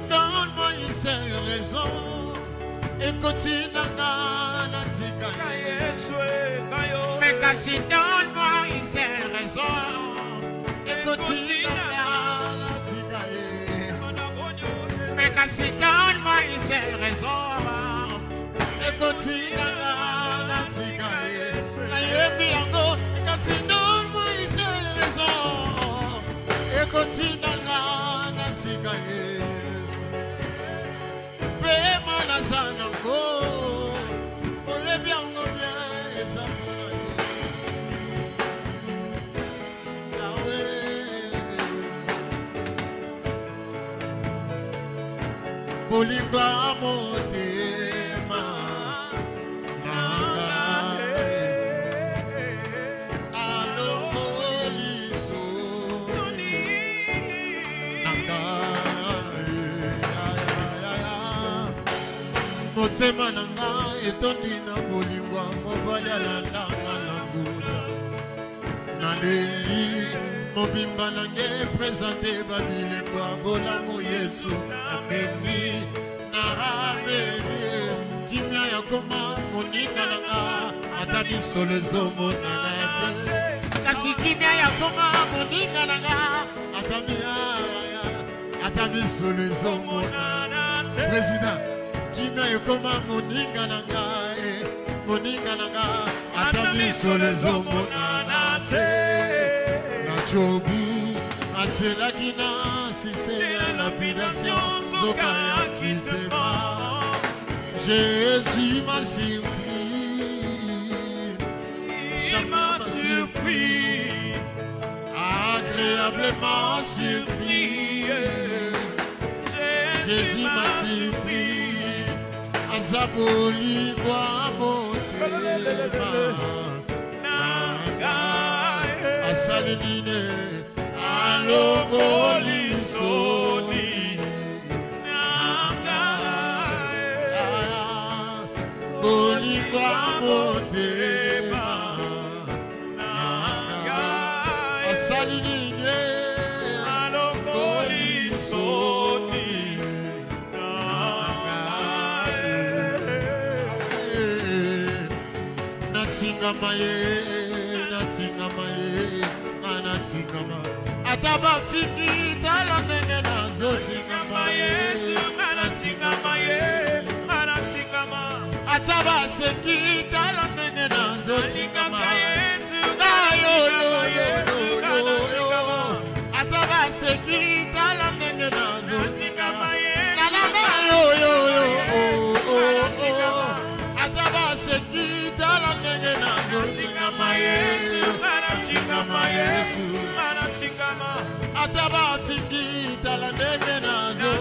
Donne-moi une seule raison et continue à mais kasi donne-moi une seule raison et continue à mais kasi donne-moi une seule raison et continue à kasi donne-moi une seule raison et continue Bolinga motema nanga alomoliso nanga motema nanga etondi na bolinga mobali alandanga na ngula naleli mobimba nange présente babilembo bolamu Yesu ameni narabeli kimia yakoma moninga nanga ata bisolo ezomonana te kasi kimia yakoma moninga nanga ata bisolo ezomonana te président kimia yakoma moninga nanga ata bisolo ezomonana te Chobu, aselakina, si c'est la lapidation, Zokaya Kitema. Jésus m'a surpris, Chama m'a surpris, agréablement surpris. Jésus m'a surpris, Azaboli, Guamotema. Saline alogolisoni nanga boligwa motema nanga saline alogolisoni nanga natinga maye anatingama ataba fiki tala nenge nazo tingama Yesu anatingama ataba seki tala nenge nazo tingama Yesu ataba seki tala nenge nazo tingama ataba seki tala nenge nazo tingama Yesu Yesu ataba fiki talandenge nazo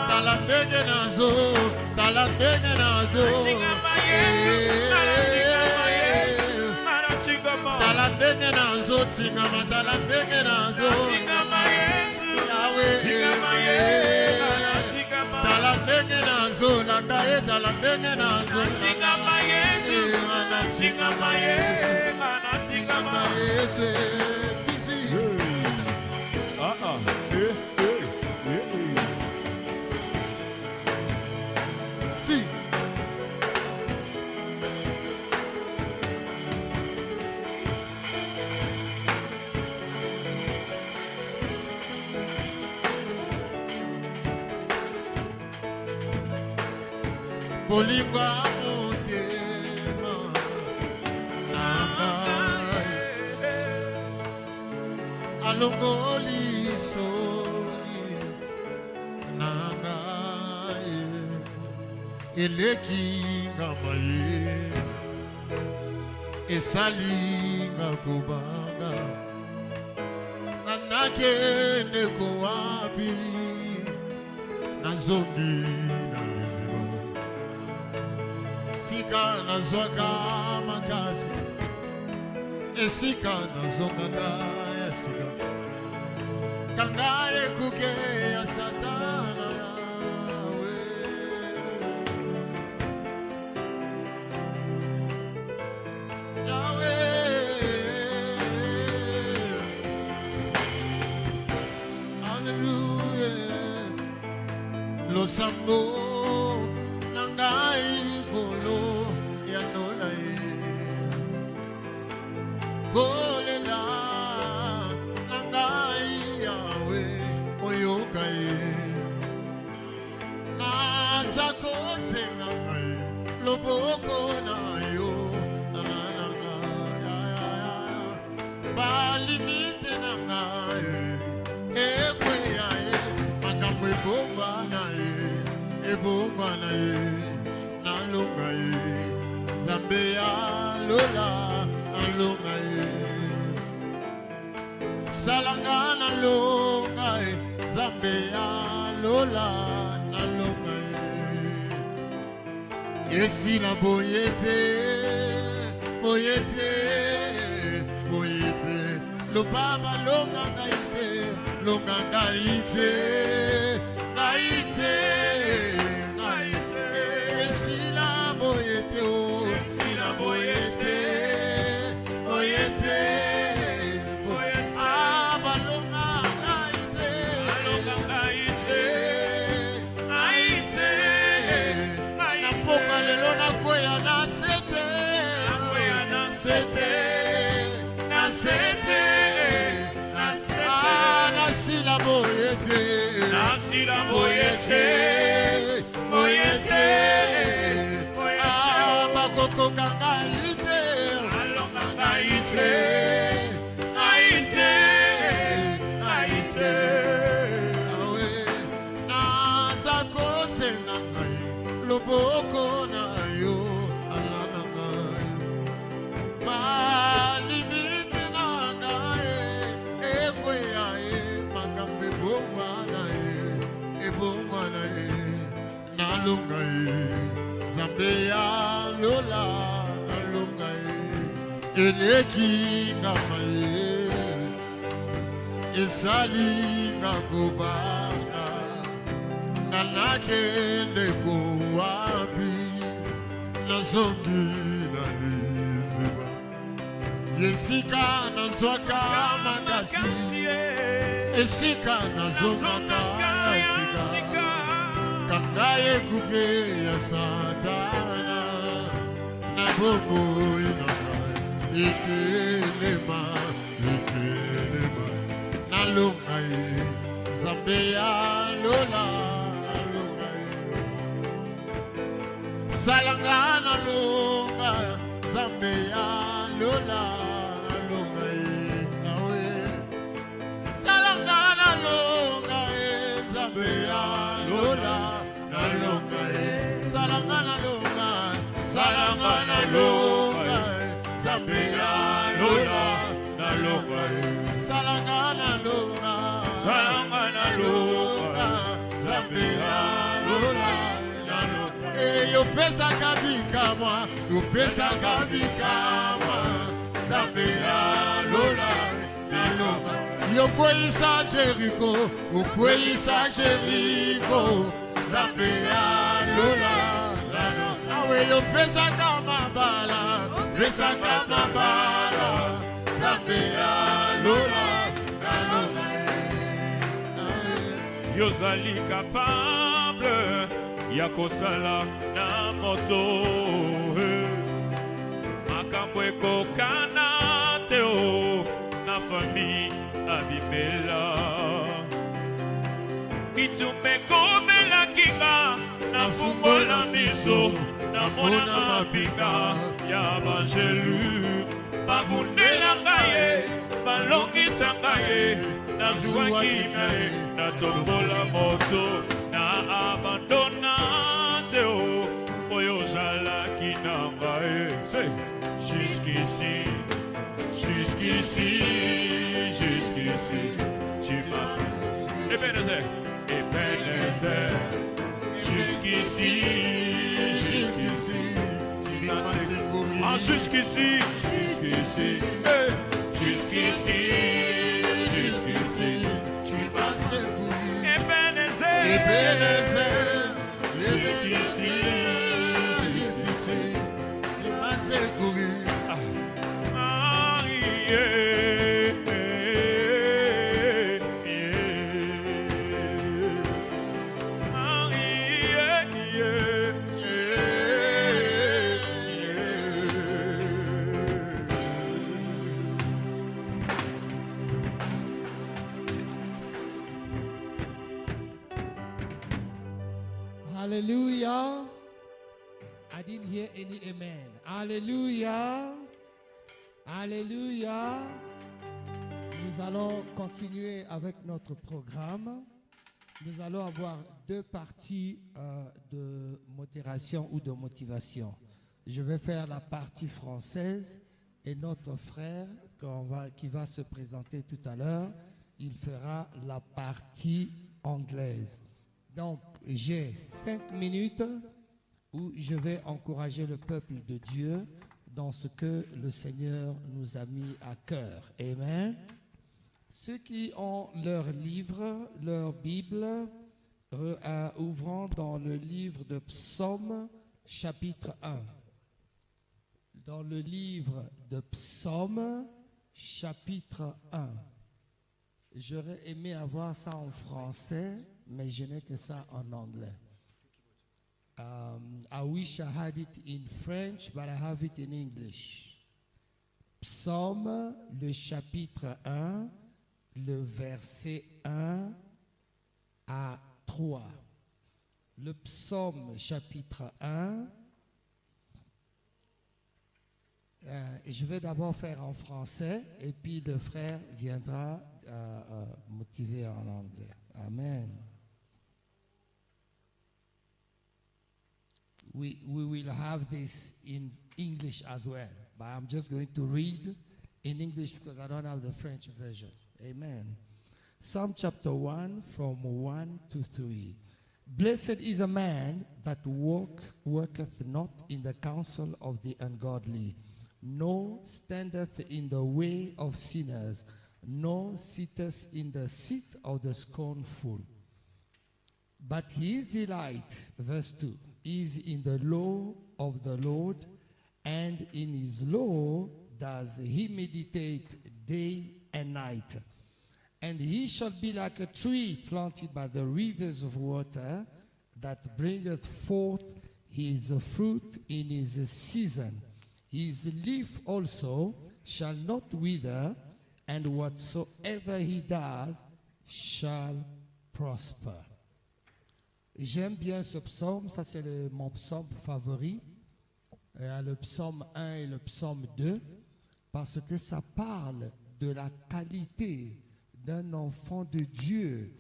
talandenge nazo talandenge nazo tingama talandenge nazo talandenge nazo nandaye talandenge nazo anatingama Yesu bisi si Bolinga motema nanga alongolisoni nanga elekinga maye esalinga kubanga nanakende kowapi nazongi na liziba sika nazwaka makasi esika nazongaka ya sika kangaye kuke ya satana yawe yawe hallelujah lo sambo nangai kolo ya nolai kolela nangai yawe oyokai nazako sengai loboko na yo nananga ya balimite nangai ekwe ya makambo ebomba na ebomba na nalonga Zambe ya lola nalonga salangana longa Zambe ya lola nalonga Yesi na boyete boyete boyete lo baba longa ngaite ngaite Yesi na boyete boyete Nasila boyete bakoko kangaite nazako senangai loboko na yo alanangai malimite nangai ekweyae makambe bongwana nalungai Zambe ya lola nalungai eleki ngamae esali ngakobana nanake ndeko wapi nazongi naliziba yesika nazwaka makasi esika nazongaka esika kangaye kuke ya satana na bobo inaka ikelema nalungai Zambe ya lola nalungai salangana longa Zambe ya lola nalungai awe salangana longa Zambe ya lola nalungai salangana longa Zambe ya lola nalungai salangana longa Zambe ya lola nalungai yo pesa kabikamwa Zambe ya lola nalungai yo kwisa Jericho Zambe ya lola nalungai awe yo pesa kama bala Zambe ya lola Yozali capable yakosala na moto makambo ekokana teo na famille abimela bitume komela kinga na fungola miso na mona mapinga ya bangelu babundela ngaye balongisa ngaye na zuakime na tombola moto na abandona teo oyo zalaki na ngaye jusqu'ici tu m'as Ebenezer jusqu'ici tu m'as secouru jusqu'ici tu Ebenezer, Jusqu'ici, tu m'as secouru. ah, yeah, yeah. Ah, yeah, yeah. Hallelujah. I didn't hear any amen. Hallelujah. Alléluia. Nous allons continuer avec notre programme. Nous allons avoir deux parties de modération ou de motivation. Je vais faire la partie française et notre frère qui va se présenter tout à l'heure, il fera la partie anglaise. Donc, j'ai 5 minutes où je vais encourager le peuple de Dieu dans ce que le Seigneur nous a mis à cœur. Amen. Ceux qui ont leur livre, leur Bible, ouvrant dans le livre de Psaume, chapitre 1. Dans le livre de Psaume, chapitre 1. J'aurais aimé avoir ça en français, mais je n'ai que ça en anglais. I wish I had it in French, but I have it in English. Psaume, le chapitre 1, le verset 1 à 3. Le psaume, chapitre 1. Je vais d'abord faire en français et puis le frère viendra motiver en anglais. Amen. We will have this in English as well, but I'm just going to read in English because I don't have the French version. Amen. Psalm chapter 1 from 1 to 3. Blessed is a man that worketh not in the counsel of the ungodly, nor standeth in the way of sinners, nor sitteth in the seat of the scornful. But his delight, verse 2, is in the law of the Lord, and in his law does he meditate day and night. And he shall be like a tree planted by the rivers of water, that bringeth forth his fruit in his season. His leaf also shall not wither, and whatsoever he does shall prosper. J'aime bien ce psaume, ça c'est mon psaume favori, le psaume 1 et le psaume 2, parce que ça parle de la qualité d'un enfant de Dieu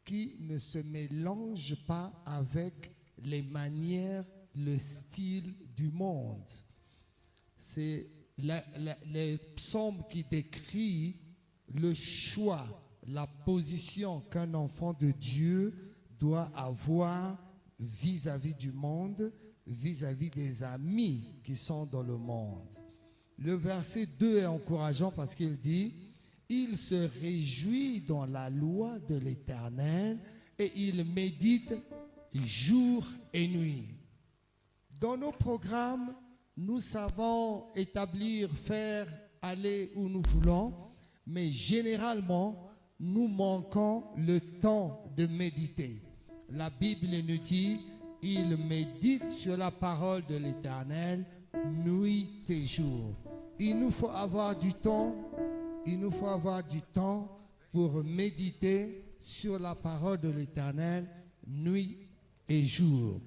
qui ne se mélange pas avec les manières, le style du monde. C'est le psaume qui décrit le choix, la position qu'un enfant de Dieu doit avoir vis-à-vis du monde, vis-à-vis des amis qui sont dans le monde. Le verset 2 est encourageant parce qu'il dit « Il se réjouit dans la loi de l'Éternel et il médite jour et nuit. » Dans nos programmes, nous savons établir, faire, aller où nous voulons, mais généralement, nous manquons le temps de méditer. La Bible nous dit, il médite sur la parole de l'Éternel nuit et jour. Il nous faut avoir du temps, pour méditer sur la parole de l'Éternel nuit et jour.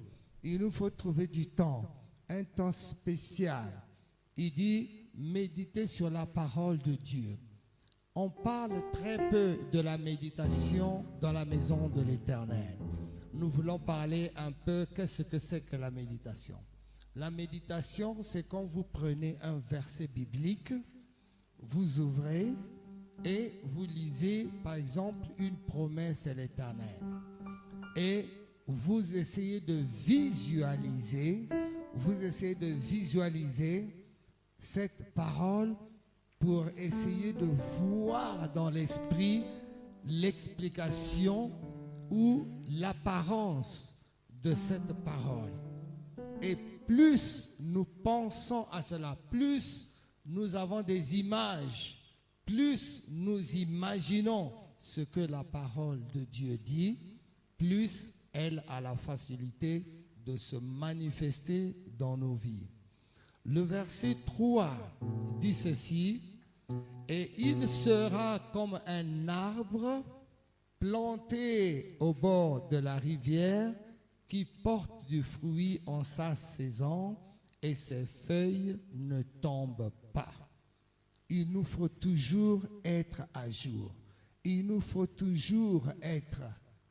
Il nous faut trouver du temps, un temps spécial. Il dit, méditer sur la parole de Dieu. On parle très peu de la méditation dans la maison de l'Éternel. Nous voulons parler un peu, qu'est-ce que c'est que la méditation? La méditation, c'est quand vous prenez un verset biblique, vous ouvrez et vous lisez, par exemple, une promesse de l'Éternel. Et vous essayez de visualiser cette parole pour essayer de voir dans l'esprit l'explication ou l'apparence de cette parole. Et plus nous pensons à cela, plus nous avons des images, plus nous imaginons ce que la parole de Dieu dit, plus elle a la facilité de se manifester dans nos vies. Le verset 3 dit ceci: et il sera comme un arbre planté au bord de la rivière qui porte du fruit en sa saison et ses feuilles ne tombent pas. Il nous faut toujours être à jour. Il nous faut toujours être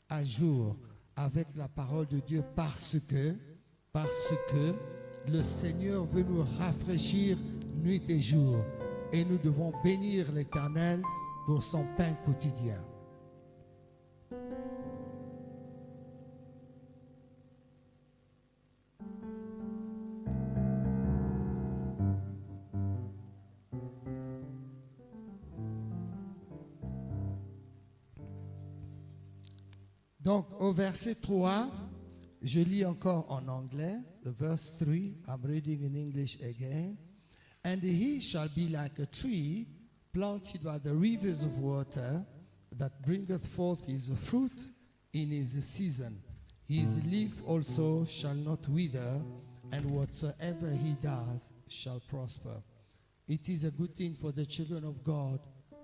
à jour avec la parole de Dieu parce que le Seigneur veut nous rafraîchir nuit et jour et nous devons bénir l'Éternel pour son pain quotidien. Donc, au verset 3, je lis encore en anglais. The verse 3, I'm reading in English again. And he shall be like a tree planted by the rivers of water that bringeth forth his fruit in his season. His leaf also shall not wither, and whatsoever he does shall prosper. It is a good thing for the children of God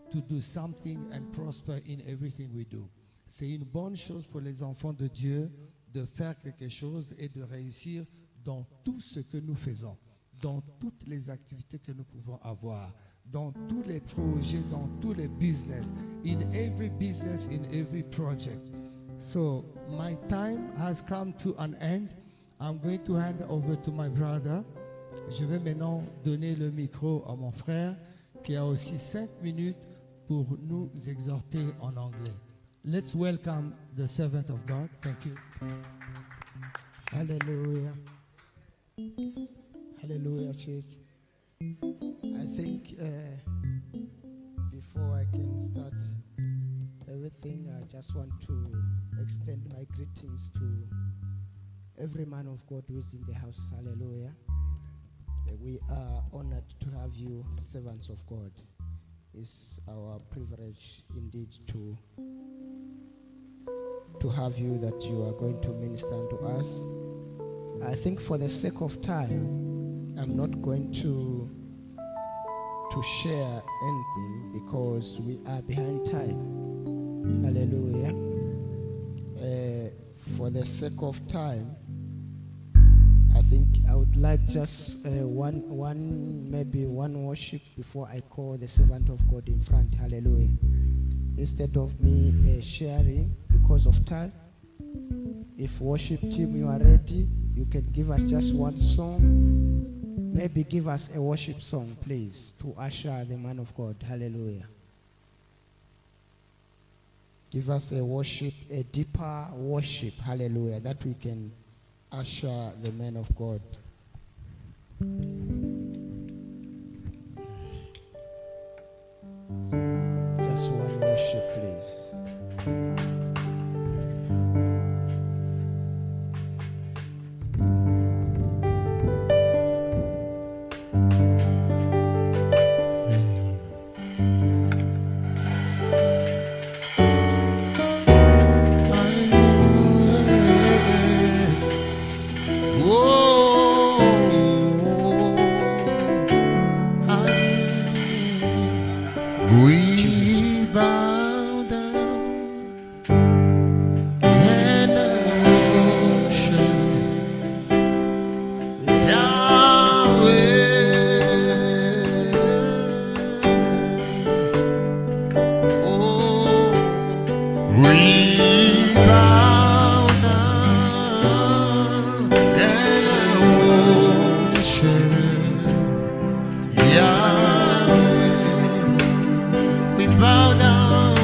to do something and prosper in everything we do. C'est une bonne chose pour les enfants de Dieu de faire quelque chose et de réussir dans tout ce que nous faisons, dans toutes les activités que nous pouvons avoir, dans tous les projets, dans tous les business, in every business, in every project. So my time has come to an end. I'm going to hand over to my brother. Je vais maintenant donner le micro à mon frère qui a aussi 5 minutes pour nous exhorter en anglais. Let's welcome the servant of God. Thank you. Hallelujah. Hallelujah, church. I think before I can start everything, I just want to extend my greetings to every man of God who is in the house. Hallelujah. We are honored to have you, servants of God. It's our privilege indeed to have you, that you are going to minister to us. I think for the sake of time, I'm not going to share anything because we are behind time. Hallelujah. For the sake of time, I think I would like just maybe one worship before I call the servant of God in front. Hallelujah. Instead of me sharing because of time, if worship team you are ready, you can give us just one song. Maybe give us a worship song, please, to usher the man of God. Hallelujah. Give us a worship, a deeper worship. Hallelujah. That we can usher the man of God. Just one worship, please. We bow down and worship Yahweh. Oh, we bow down and worship Yahweh. We bow down.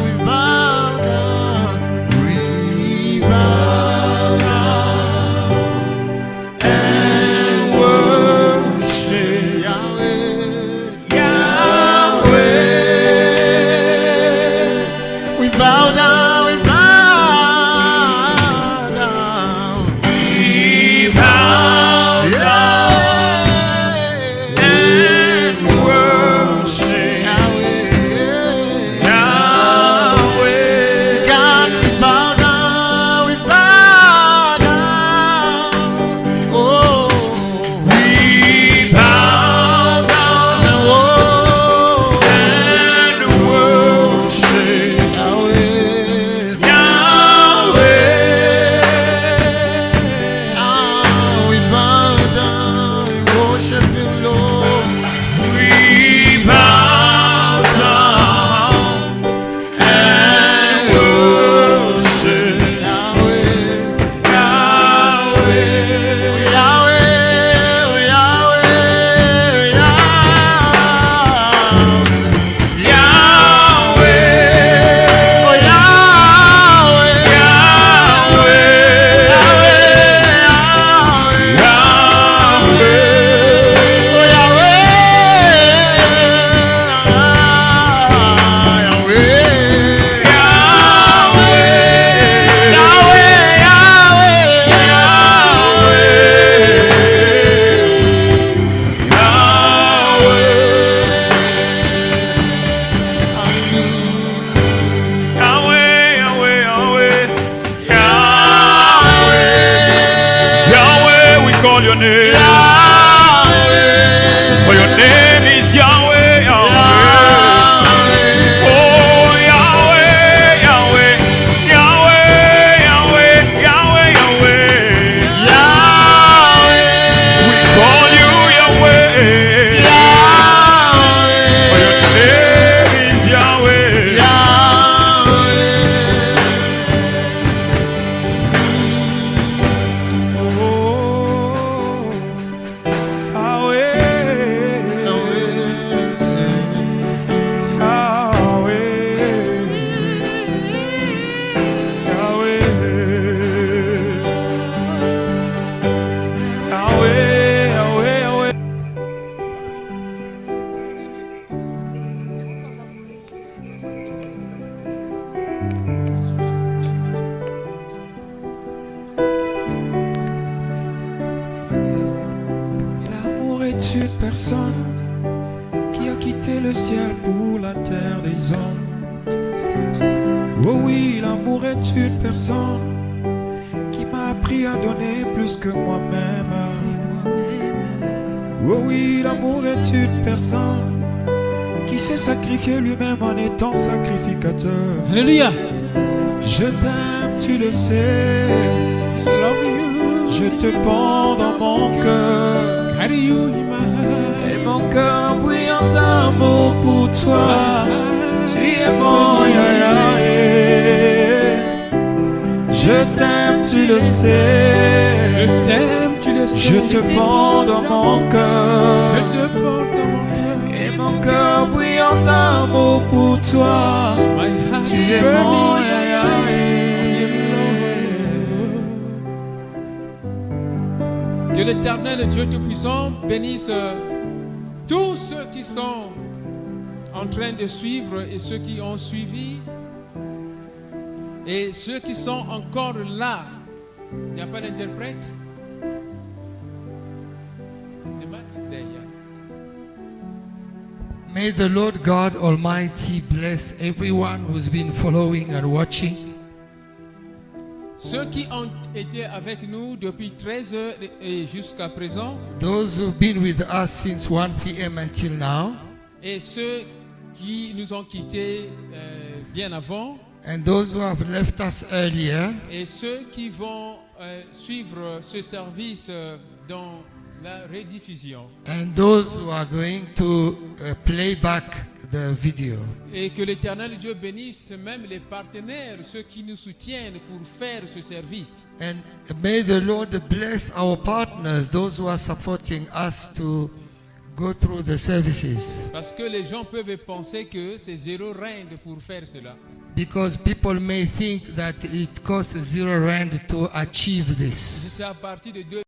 name. Yahweh. For your name is Yahweh, Yahweh. Oh, Yahweh, Yahweh. Yahweh, Yahweh, Yahweh, Yahweh. Yahweh. We call you Yahweh. For your name is Yahweh. L'amour est une personne qui a quitté le ciel pour la terre des hommes. Oh oui, l'amour est une personne qui m'a appris à donner plus que moi-même. Oh oui, l'amour est une personne qui s'est sacrifié lui-même en étant sacrificateur. Alléluia. Je t'aime, tu le sais. Je te prends dans mon cœur. Carry you in my heart. Et mon cœur bouillant d'amour pour toi. Tu es mon Yahweh. Je t'aime, tu le sais. Je t'aime, tu le sais. Je te prends dans mon cœur. Je te porte dans mon cœur. Et mon cœur bouillant d'amour pour toi. My heart Tu is es mon burning. Yahweh. Que l'Éternel Dieu Tout-Puissant bénisse tous ceux qui sont en train de suivre et ceux qui ont suivi et ceux qui sont encore là. Il n'y a pas d'interprète. The man is there, yeah. May the Lord God Almighty bless everyone who's been following and watching. Ceux qui ont été avec nous depuis 13 heures et jusqu'à présent, Those who've been with us since 1 p.m. until now, et ceux qui nous ont quittés bien avant, and those who have left us earlier, et ceux qui vont suivre ce service dans la rediffusion. and those who are going to play back the video. Et que l'Éternel Dieu bénisse même les partenaires, ceux qui nous soutiennent pour faire ce service. And may the Lord bless our partners, those who are supporting us to go through the services. Parce que les gens peuvent penser que c'est 0 rand pour faire cela. Because people may think that it costs 0 rand to achieve this. C'est à partir de 2